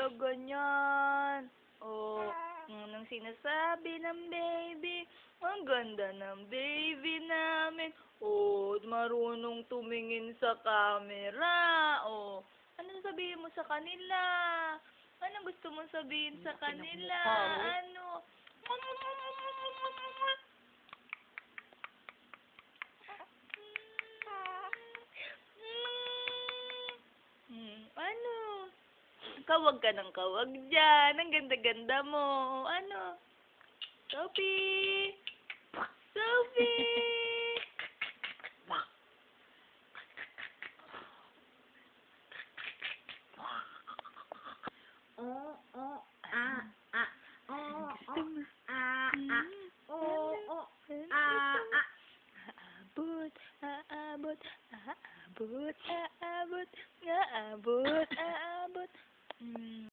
talaga niyan. Oh, anong sinasabi ng baby? Ang ganda ng baby namin. Oh, marunong tumingin sa camera. Oh, ano sabihin mo sa kanila? Ano gusto mong sabihin sa kanila? Ano? Ano? Kawag ka ng kawag dyan. Ang ganda-ganda mo. Ano? Sophie! Sophie! Oh, oh, ah, ah, oh, oh, ah, ah, oh, oh, ah, ah. Aabot, aabot, aabot, aabot, aabot, aabot.